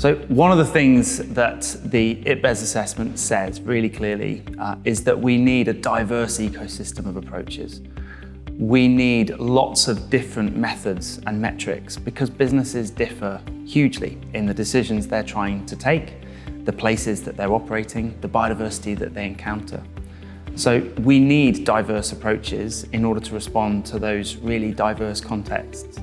So one of the things that the IPBES assessment says really clearly is that we need a diverse ecosystem of approaches. We need lots of different methods and metrics because businesses differ hugely in the decisions they're trying to take, the places that they're operating, the biodiversity that they encounter. So we need diverse approaches in order to respond to those really diverse contexts.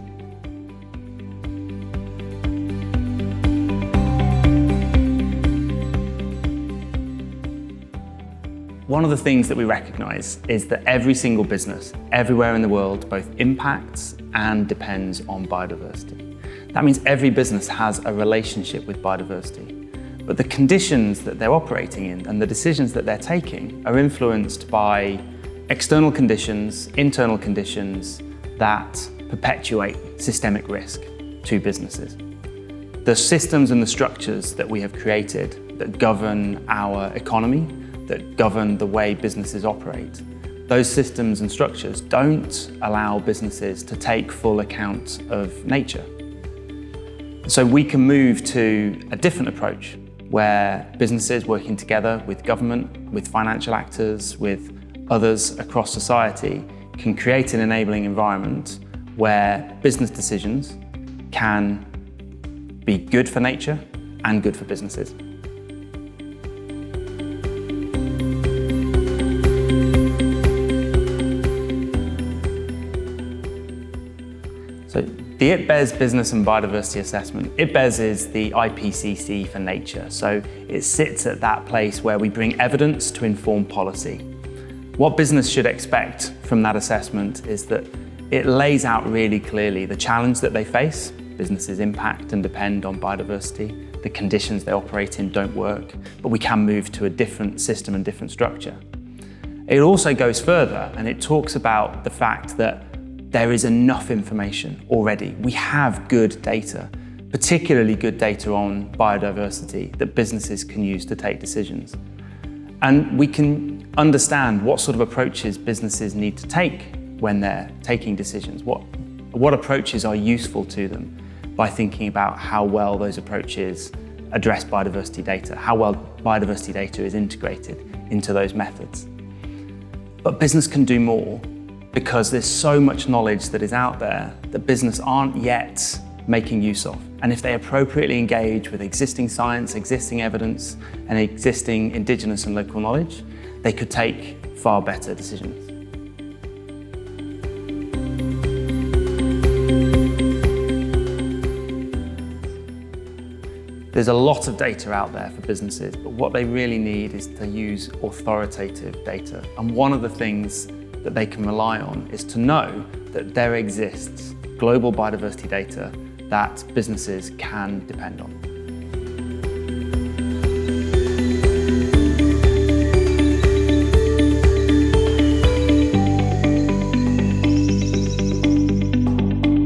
One of the things that we recognise is that every single business, everywhere in the world, both impacts and depends on biodiversity. That means every business has a relationship with biodiversity. But the conditions that they're operating in and the decisions that they're taking are influenced by external conditions, internal conditions that perpetuate systemic risk to businesses. The systems and the structures that we have created that govern our economy, that govern the way businesses operate, those systems and structures don't allow businesses to take full account of nature. So we can move to a different approach where businesses working together with government, with financial actors, with others across society can create an enabling environment where business decisions can be good for nature and good for businesses. So the IPBES Business and Biodiversity Assessment, IPBES is the IPCC for nature. So it sits at that place where we bring evidence to inform policy. What business should expect from that assessment is that it lays out really clearly the challenge that they face. Businesses impact and depend on biodiversity. The conditions they operate in don't work, but we can move to a different system and different structure. It also goes further and it talks about the fact that there is enough information already. We have good data, particularly good data on biodiversity that businesses can use to take decisions. And we can understand what sort of approaches businesses need to take when they're taking decisions. What approaches are useful to them by thinking about how well those approaches address biodiversity data, how well biodiversity data is integrated into those methods. But business can do more, because there's so much knowledge that is out there that business aren't yet making use of. And if they appropriately engage with existing science, existing evidence, and existing indigenous and local knowledge, they could take far better decisions. There's a lot of data out there for businesses, but what they really need is to use authoritative data. And one of the things that they can rely on is to know that there exists global biodiversity data that businesses can depend on.